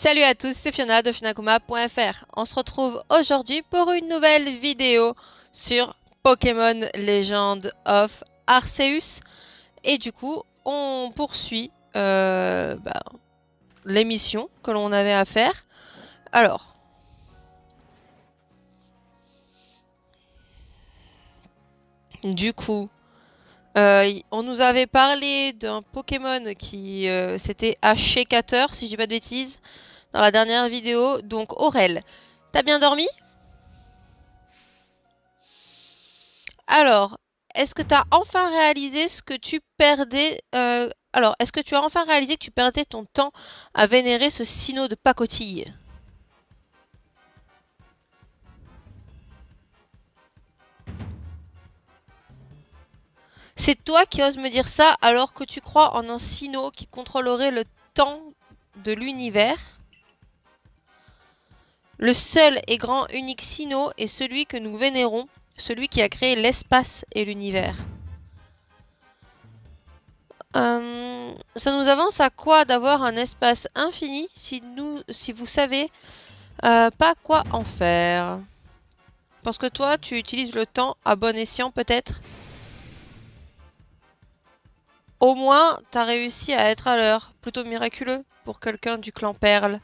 Salut à tous, c'est Fiona de Funakuma.fr. On se retrouve aujourd'hui pour une nouvelle vidéo sur Pokémon Legend of Arceus. Et du coup, on poursuit l'émission que l'on avait à faire. Alors, du coup, on nous avait parlé d'un Pokémon qui c'était Ashekator, si je dis pas de bêtises, dans la dernière vidéo. Donc, Aurel, t'as bien dormi? Alors, est-ce que tu as enfin réalisé ce que tu perdais Alors, est-ce que tu as enfin réalisé que tu perdais ton temps à vénérer ce Sinnoh de pacotille? C'est toi qui oses me dire ça alors que tu crois en un Sinnoh qui contrôlerait le temps de l'univers? Le seul et grand unique Sinnoh est celui que nous vénérons, celui qui a créé l'espace et l'univers. Ça nous avance à quoi d'avoir un espace infini si vous savez pas quoi en faire? Parce que toi, tu utilises le temps à bon escient peut-être? Au moins, t'as réussi à être à l'heure. Plutôt miraculeux pour quelqu'un du clan Perle.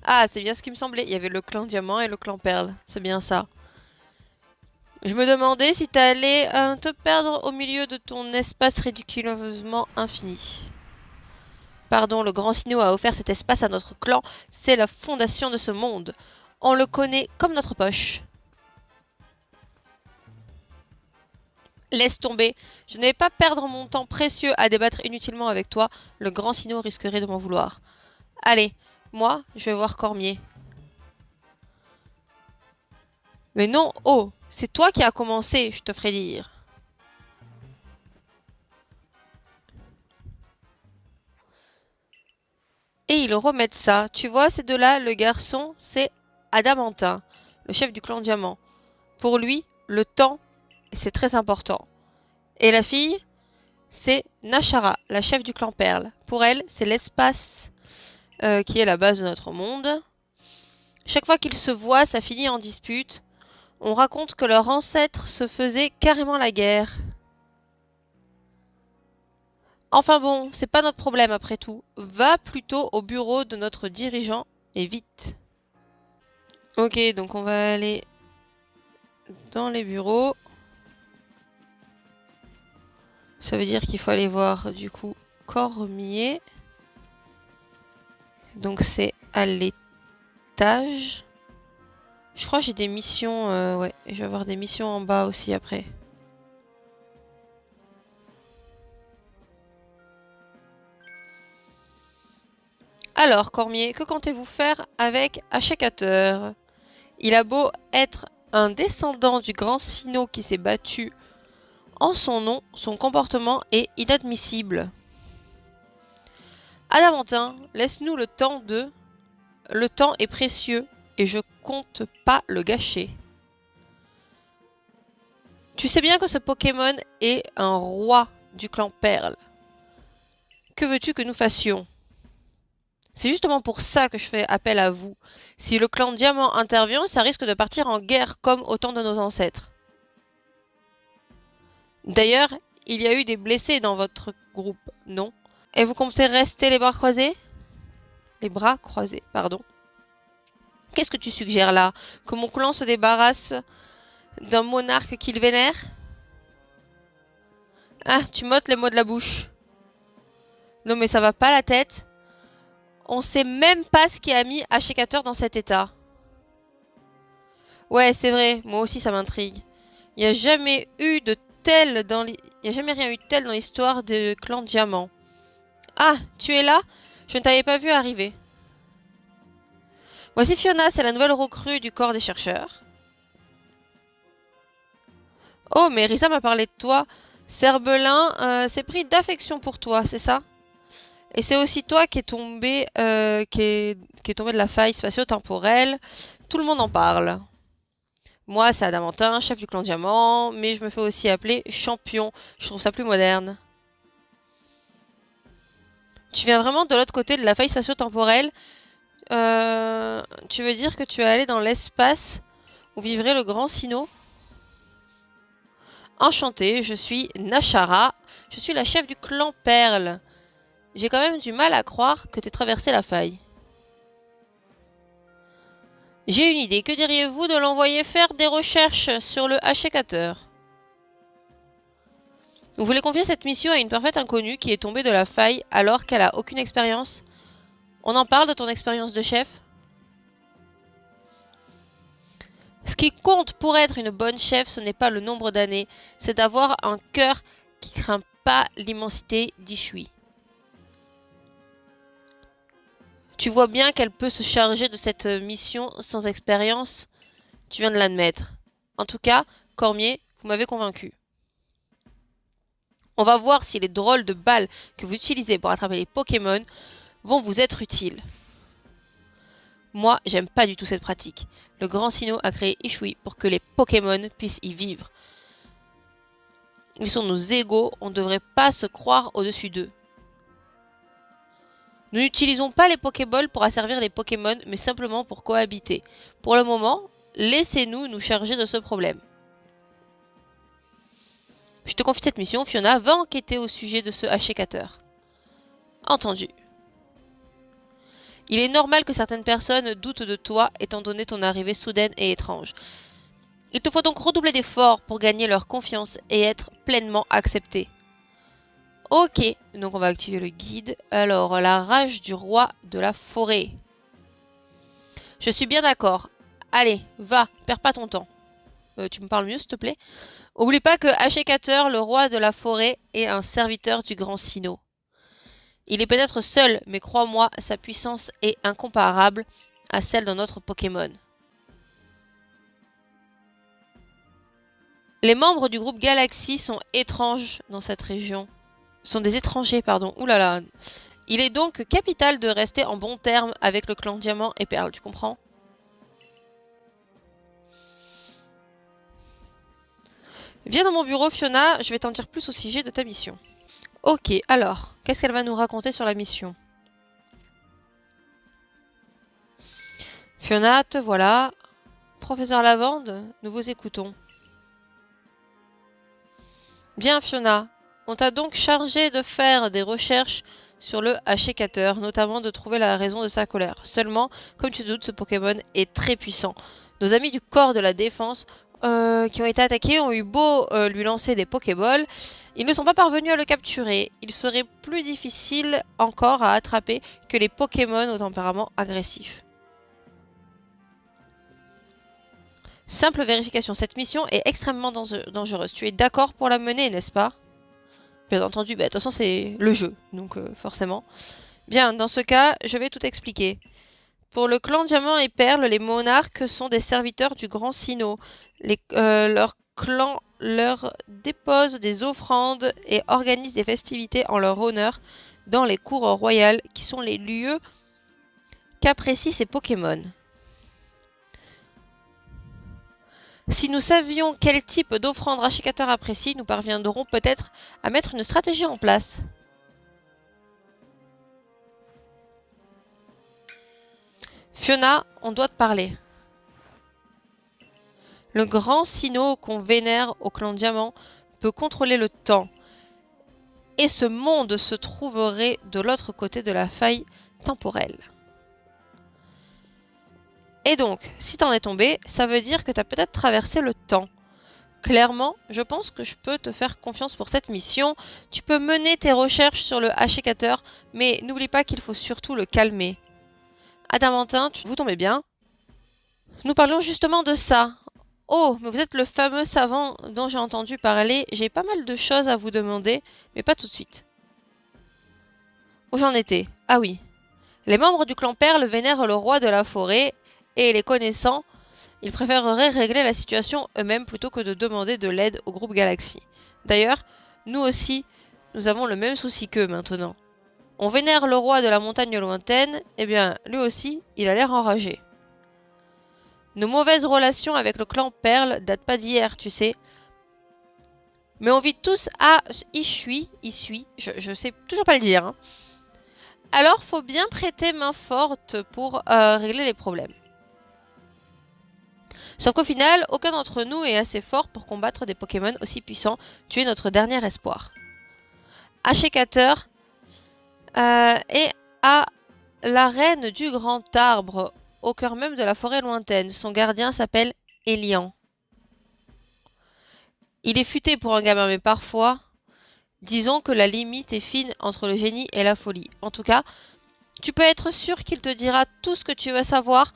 Ah, c'est bien ce qui me semblait. Il y avait le clan Diamant et le clan Perle. C'est bien ça. Je me demandais si t'allais te perdre au milieu de ton espace ridiculeusement infini. Pardon, le grand Sinnoh a offert cet espace à notre clan. C'est la fondation de ce monde. On le connaît comme notre poche. Laisse tomber. Je ne vais pas perdre mon temps précieux à débattre inutilement avec toi. Le grand Sinnoh risquerait de m'en vouloir. Allez, moi, je vais voir Cormier. Mais non, oh, c'est toi qui as commencé, je te ferai dire. Et ils remettent ça. Tu vois, ces deux-là, le garçon, c'est Adamantin, le chef du clan Diamant. Pour lui, le temps, c'est très important. Et la fille, c'est Nashara, la chef du clan Perle. Pour elle, c'est l'espace qui est la base de notre monde. Chaque fois qu'ils se voient, ça finit en dispute. On raconte que leurs ancêtres se faisaient carrément la guerre. Enfin bon, c'est pas notre problème après tout. Va plutôt au bureau de notre dirigeant et vite. Ok, donc on va aller dans les bureaux. Ça veut dire qu'il faut aller voir du coup Cormier. Donc c'est à l'étage. Je crois que j'ai des missions. Ouais, je vais avoir des missions en bas aussi après. Alors, Cormier, que comptez-vous faire avec Ashekator? Il a beau être un descendant du grand Sinnoh qui s'est battu en son nom, son comportement est inadmissible. Adamantin, laisse-nous le temps de... Le temps est précieux et je compte pas le gâcher. Tu sais bien que ce Pokémon est un roi du clan Perle. Que veux-tu que nous fassions? C'est justement pour ça que je fais appel à vous. Si le clan Diamant intervient, ça risque de partir en guerre comme au temps de nos ancêtres. D'ailleurs, il y a eu des blessés dans votre groupe, non? Et vous comptez rester les bras croisés? Les bras croisés, pardon. Qu'est-ce que tu suggères là? Que mon clan se débarrasse d'un monarque qu'il vénère? Ah, tu m'ôtes les mots de la bouche. Non mais ça va pas la tête. On sait même pas ce qui a mis Ashekator dans cet état. Ouais, c'est vrai, moi aussi ça m'intrigue. Il n'y a jamais eu de tel dans Il n'y a jamais rien eu de tel dans l'histoire de clan Diamant. Ah, tu es là? Je ne t'avais pas vu arriver. Voici Fiona, c'est la nouvelle recrue du corps des chercheurs. Oh, mais Risa m'a parlé de toi. Cerbelin s'est pris d'affection pour toi, c'est ça? Et c'est aussi toi qui est tombé, qui est tombé de la faille spatio-temporelle. Tout le monde en parle. Moi, c'est Adamantin, chef du clan Diamant, mais je me fais aussi appeler champion. Je trouve ça plus moderne. Tu viens vraiment de l'autre côté de la faille spatio-temporelle. Tu veux dire que tu es allé dans l'espace où vivrait le grand Sinnoh? Enchantée, je suis Nashara. Je suis la chef du clan Perle. J'ai quand même du mal à croire que t'aies traversé la faille. J'ai une idée. Que diriez-vous de l'envoyer faire des recherches sur le Hachécateur? Vous voulez confier cette mission à une parfaite inconnue qui est tombée de la faille alors qu'elle a aucune expérience? On en parle de ton expérience de chef? Ce qui compte pour être une bonne chef, ce n'est pas le nombre d'années, c'est d'avoir un cœur qui craint pas l'immensité d'Ishui. Tu vois bien qu'elle peut se charger de cette mission sans expérience. Tu viens de l'admettre. En tout cas, Cormier, vous m'avez convaincu. On va voir si les drôles de balles que vous utilisez pour attraper les Pokémon vont vous être utiles. Moi, j'aime pas du tout cette pratique. Le grand Sinnoh a créé Ishui pour que les Pokémon puissent y vivre. Ils sont nos égaux, on ne devrait pas se croire au-dessus d'eux. Nous n'utilisons pas les Pokéballs pour asservir les Pokémon, mais simplement pour cohabiter. Pour le moment, laissez-nous nous charger de ce problème. Je te confie cette mission, Fiona, va enquêter au sujet de ce Hachécateur. Entendu. Il est normal que certaines personnes doutent de toi, étant donné ton arrivée soudaine et étrange. Il te faut donc redoubler d'efforts pour gagner leur confiance et être pleinement accepté. Ok, donc on va activer le guide. Alors, la rage du roi de la forêt. Je suis bien d'accord. Allez, va, perds pas ton temps. Tu me parles mieux, s'il te plaît? Oublie pas que Hachécateur, le roi de la forêt, est un serviteur du grand Sinnoh. Il est peut-être seul, mais crois-moi, sa puissance est incomparable à celle d'un autre Pokémon. Les membres du groupe Galaxy sont étranges dans cette région. Sont des étrangers, pardon. Ouh là là. Il est donc capital de rester en bons termes avec le clan Diamant et Perle, tu comprends? Viens dans mon bureau, Fiona, je vais t'en dire plus au sujet de ta mission. Ok, alors, qu'est-ce qu'elle va nous raconter sur la mission? Fiona, te voilà. Professeur Lavande, nous vous écoutons. Bien, Fiona. On t'a donc chargé de faire des recherches sur le Hachécateur, notamment de trouver la raison de sa colère. Seulement, comme tu te doutes, ce Pokémon est très puissant. Nos amis du corps de la défense qui ont été attaqués ont eu beau lui lancer des Pokéballs, ils ne sont pas parvenus à le capturer. Il serait plus difficile encore à attraper que les Pokémon au tempérament agressif. Simple vérification, cette mission est extrêmement dangereuse. Tu es d'accord pour la mener, n'est-ce pas? Bien entendu, de toute façon c'est le jeu, donc forcément. Bien, dans ce cas, je vais tout expliquer. Pour le clan Diamant et Perle, les monarques sont des serviteurs du grand Sinnoh. Leur clan leur dépose des offrandes et organise des festivités en leur honneur dans les cours royales, qui sont les lieux qu'apprécient ces Pokémon. Si nous savions quel type d'offrande Hachécateur apprécie, nous parviendrons peut-être à mettre une stratégie en place. Fiona, on doit te parler. Le grand Sinnoh qu'on vénère au clan Diamant peut contrôler le temps. Et ce monde se trouverait de l'autre côté de la faille temporelle. Et donc, si t'en es tombé, ça veut dire que t'as peut-être traversé le temps. Clairement, je pense que je peux te faire confiance pour cette mission. Tu peux mener tes recherches sur le Hachécateur, mais n'oublie pas qu'il faut surtout le calmer. Adamantin, vous tombez bien. Nous parlions justement de ça. Oh, mais vous êtes le fameux savant dont j'ai entendu parler. J'ai pas mal de choses à vous demander, mais pas tout de suite. Où j'en étais? Ah oui. Les membres du clan Perle vénèrent le roi de la forêt, et les connaissant, ils préféreraient régler la situation eux-mêmes plutôt que de demander de l'aide au groupe Galaxy. D'ailleurs, nous aussi, nous avons le même souci qu'eux maintenant. On vénère le roi de la montagne lointaine, eh bien, lui aussi, il a l'air enragé. Nos mauvaises relations avec le clan Perle datent pas d'hier, tu sais. Mais on vit tous à Ishui, je sais toujours pas le dire, hein. Alors, faut bien prêter main forte pour régler les problèmes. Sauf qu'au final, aucun d'entre nous est assez fort pour combattre des Pokémon aussi puissants. Tu es notre dernier espoir. Achécateur est à la reine du grand arbre, au cœur même de la forêt lointaine. Son gardien s'appelle Elian. Il est futé pour un gamin, mais parfois, disons que la limite est fine entre le génie et la folie. En tout cas, tu peux être sûr qu'il te dira tout ce que tu veux savoir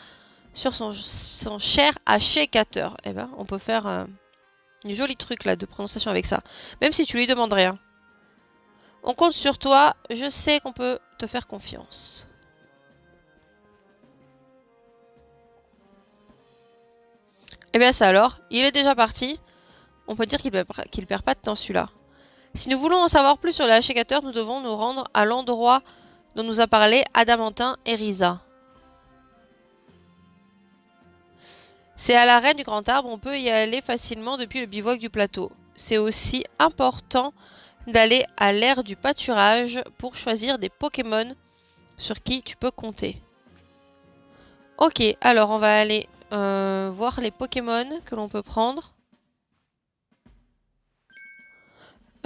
sur son cher achécateur. Eh ben, on peut faire un joli truc là de prononciation avec ça. Même si tu lui demandes rien. On compte sur toi, je sais qu'on peut te faire confiance. Eh bien ça alors, il est déjà parti. On peut dire qu'il perd pas de temps celui-là. Si nous voulons en savoir plus sur l'Achécateur, nous devons nous rendre à l'endroit dont nous a parlé Adamantin et Risa. C'est à l'arène du Grand Arbre, on peut y aller facilement depuis le bivouac du plateau. C'est aussi important d'aller à l'ère du pâturage pour choisir des Pokémon sur qui tu peux compter. Ok, alors on va aller voir les Pokémon que l'on peut prendre.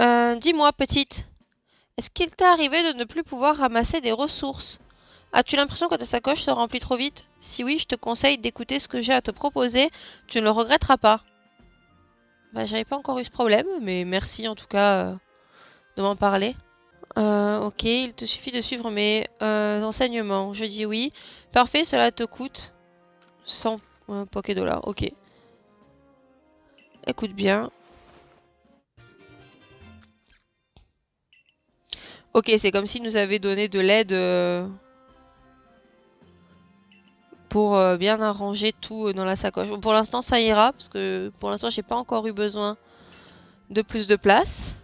Dis-moi, petite, est-ce qu'il t'est arrivé de ne plus pouvoir ramasser des ressources? As-tu l'impression que ta sacoche se remplit trop vite? Si oui, je te conseille d'écouter ce que j'ai à te proposer. Tu ne le regretteras pas. Bah, j'avais pas encore eu ce problème, mais merci en tout cas de m'en parler. Ok, il te suffit de suivre mes enseignements. Je dis oui. Parfait, cela te coûte 100 Pokédollars. Ok. Écoute bien. Ok, c'est comme s'il nous avait donné de l'aide pour bien arranger tout dans la sacoche. Bon, pour l'instant, ça ira, parce que pour l'instant, j'ai pas encore eu besoin de plus de place.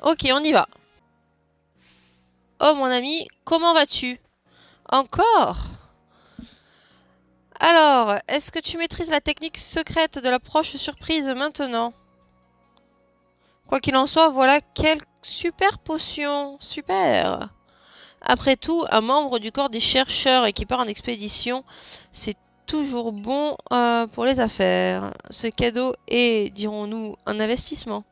Ok, on y va. Oh, mon ami, comment vas-tu? Encore? Alors, est-ce que tu maîtrises la technique secrète de l'approche surprise maintenant? Quoi qu'il en soit, voilà quelle super potion. Super. Après tout, un membre du corps des chercheurs et qui part en expédition, c'est toujours bon pour les affaires. Ce cadeau est, dirons-nous, un investissement.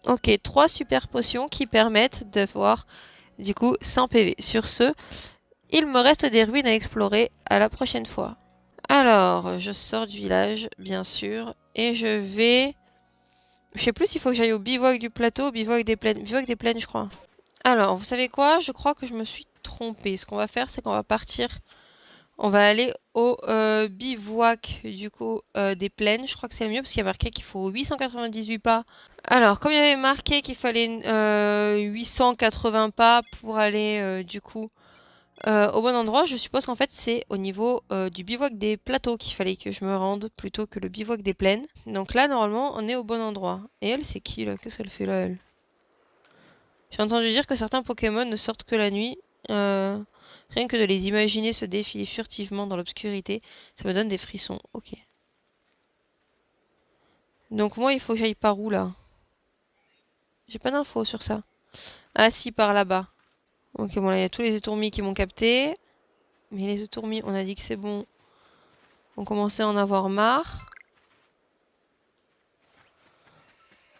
Ok, 3 super potions qui permettent d'avoir du coup 100 PV. Sur ce, il me reste des ruines à explorer. À la prochaine fois. Alors, je sors du village, bien sûr, et je vais... Je sais plus s'il faut que j'aille au bivouac du plateau, bivouac des plaines, je crois. Alors, vous savez quoi? Je crois que je me suis trompée. Ce qu'on va faire, c'est qu'on va partir. On va aller au bivouac du coup des plaines. Je crois que c'est le mieux parce qu'il y a marqué qu'il faut 898 pas. Alors, comme il y avait marqué qu'il fallait 880 pas pour aller du coup au bon endroit, je suppose qu'en fait c'est au niveau du bivouac des plateaux qu'il fallait que je me rende plutôt que le bivouac des plaines. Donc là, normalement, on est au bon endroit. Et elle, c'est qui là? Qu'est-ce qu'elle fait là, elle? J'ai entendu dire que certains Pokémon ne sortent que la nuit. Rien que de les imaginer se défiler furtivement dans l'obscurité, ça me donne des frissons. Ok. Donc moi, il faut que j'aille par où là? J'ai pas d'infos sur ça. Ah si, par là-bas. Ok, bon là, il y a tous les étourmis qui m'ont capté. Mais les étourmis, on a dit que c'est bon. On commençait à en avoir marre.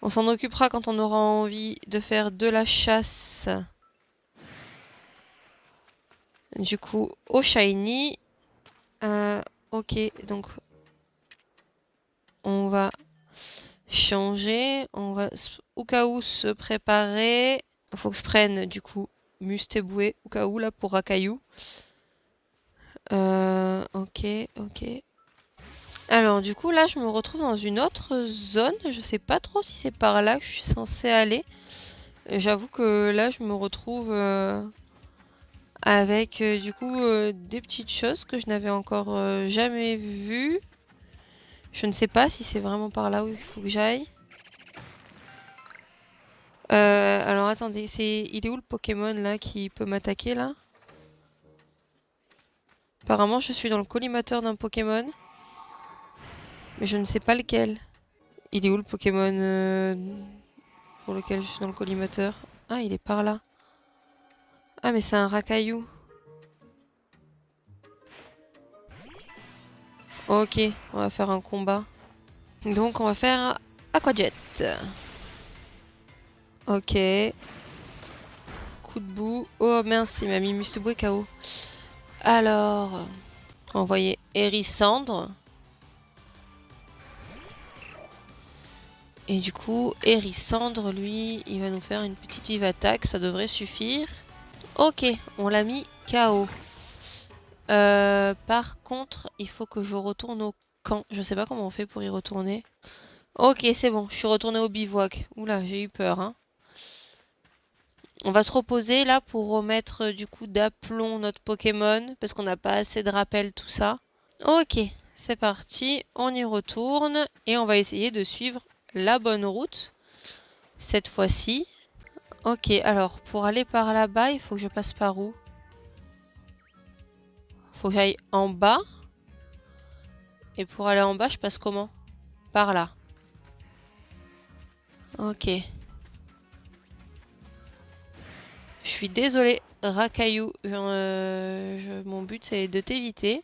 On s'en occupera quand on aura envie de faire de la chasse. Du coup, au shiny. Ok, donc on va changer. On va au cas où se préparer. Il faut que je prenne du coup Mustéboué au cas où là pour Rakaillou. Ok, ok. Alors du coup là je me retrouve dans une autre zone. Je sais pas trop si c'est par là que je suis censée aller. J'avoue que là je me retrouve avec du coup des petites choses que je n'avais encore jamais vues. Je ne sais pas si c'est vraiment par là où il faut que j'aille. Alors attendez, il est où le Pokémon là qui peut m'attaquer là? Apparemment je suis dans le collimateur d'un Pokémon. Mais je ne sais pas lequel. Il est où le Pokémon pour lequel je suis dans le collimateur. Ah, il est par là. Ah, mais c'est un racaillou. Ok, on va faire un combat. Donc, on va faire Aquajet. Ok. Coup de boue. Oh mince, il m'a mis Musteboue et KO. Alors, on va envoyer Hérissandre. Et du coup, Hérissandre, lui, il va nous faire une petite vive attaque. Ça devrait suffire. Ok, on l'a mis KO. Par contre, il faut que je retourne au camp. Je sais pas comment on fait pour y retourner. Ok, c'est bon. Je suis retournée au bivouac. Oula, j'ai eu peur, hein. On va se reposer là pour remettre du coup d'aplomb notre Pokémon. Parce qu'on n'a pas assez de rappel, tout ça. Ok, c'est parti. On y retourne. Et on va essayer de suivre la bonne route. Cette fois-ci. Ok, alors pour aller par là-bas, il faut que je passe par où? Faut que j'aille en bas. Et pour aller en bas, je passe comment? Par là. Ok. Je suis désolée, Racaillou. Mon but, c'est de t'éviter.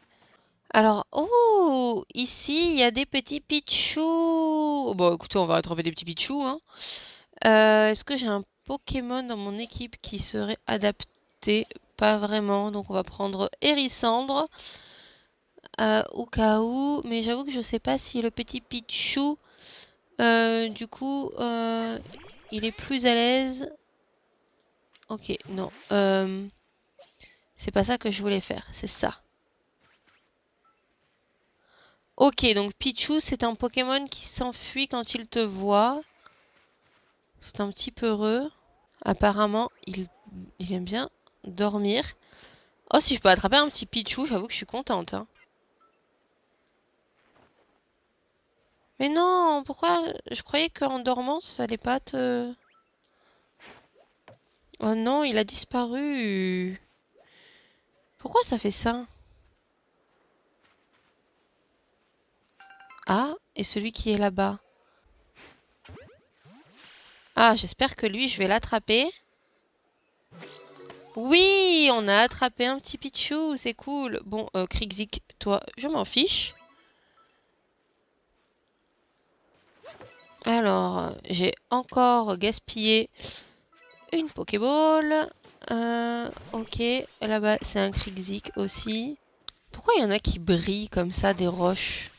Alors, oh, ici, il y a des petits Pichou. Bon, écoutez, on va attraper des petits Pichou, hein. Est-ce que j'ai un Pokémon dans mon équipe qui serait adapté? Pas vraiment, donc on va prendre Hérissandre. Au cas où, mais j'avoue que je sais pas si le petit Pichou, du coup, il est plus à l'aise. Ok, non. C'est pas ça que je voulais faire, c'est ça. Ok, donc Pichou, c'est un Pokémon qui s'enfuit quand il te voit. C'est un petit peureux. Apparemment, il aime bien dormir. Oh, si je peux attraper un petit Pichou, j'avoue que je suis contente, hein. Mais non, pourquoi? Je croyais qu'en dormant, ça allait pas te... Oh non, il a disparu. Pourquoi ça fait ça? Ah, et celui qui est là-bas. Ah, j'espère que lui, je vais l'attraper. Oui, on a attrapé un petit Pichou, c'est cool. Bon, Krixik, toi, je m'en fiche. Alors, j'ai encore gaspillé une Pokéball. Ok, là-bas, c'est un Krixik aussi. Pourquoi il y en a qui brillent comme ça, des roches?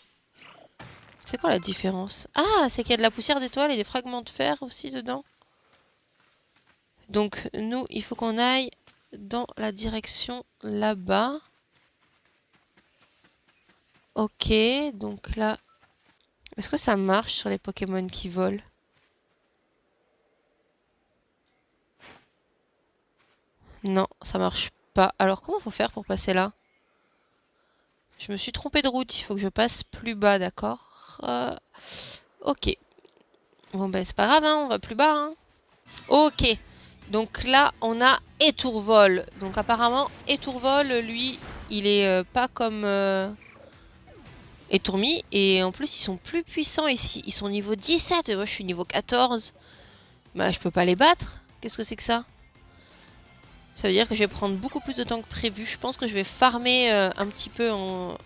C'est quoi la différence? Ah, c'est qu'il y a de la poussière d'étoiles et des fragments de fer aussi dedans. Donc, nous, il faut qu'on aille dans la direction là-bas. Ok, donc là... Est-ce que ça marche sur les Pokémon qui volent? Non, ça marche pas. Alors, comment faut faire pour passer là? Je me suis trompée de route. Il faut que je passe plus bas, d'accord? Ok. Bon, ben, c'est pas grave, hein, on va plus bas, hein. Ok. Donc là, on a Étourvol. Donc apparemment, Étourvol, lui, il est pas comme Étourmi. Et en plus, ils sont plus puissants ici. Ils sont niveau 17. Et moi, je suis niveau 14. Bah, je peux pas les battre. Qu'est-ce que c'est que ça? Ça veut dire que je vais prendre beaucoup plus de temps que prévu. Je pense que je vais farmer un petit peu en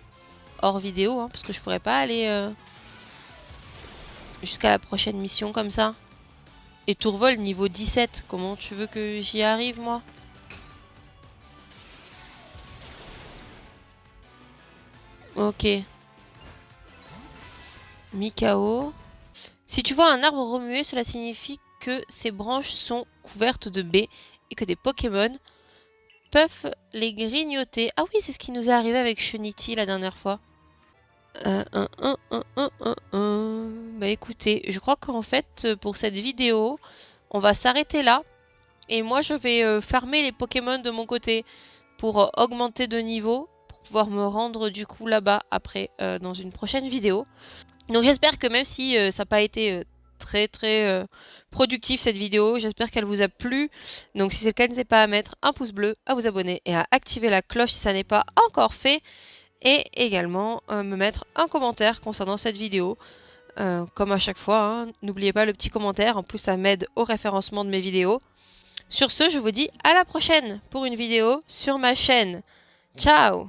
hors vidéo. Hein, parce que je pourrais pas aller jusqu'à la prochaine mission comme ça. Et Tourvol niveau 17. Comment tu veux que j'y arrive, moi? Ok. Mi-KO. Si tu vois un arbre remuer, cela signifie que ses branches sont couvertes de baies et que des Pokémon peuvent les grignoter. Ah oui, c'est ce qui nous est arrivé avec Chunity la dernière fois. Bah écoutez, je crois qu'en fait, pour cette vidéo, on va s'arrêter là. Et moi, je vais farmer les Pokémon de mon côté pour augmenter de niveau, pour pouvoir me rendre du coup là-bas après dans une prochaine vidéo. Donc j'espère que même si ça n'a pas été très productif cette vidéo, j'espère qu'elle vous a plu. Donc si c'est le cas, n'hésitez pas à mettre un pouce bleu, à vous abonner et à activer la cloche si ça n'est pas encore fait. Et également me mettre un commentaire concernant cette vidéo. comme à chaque fois, hein. N'oubliez pas le petit commentaire, en plus ça m'aide au référencement de mes vidéos. Sur ce, je vous dis à la prochaine pour une vidéo sur ma chaîne. Ciao!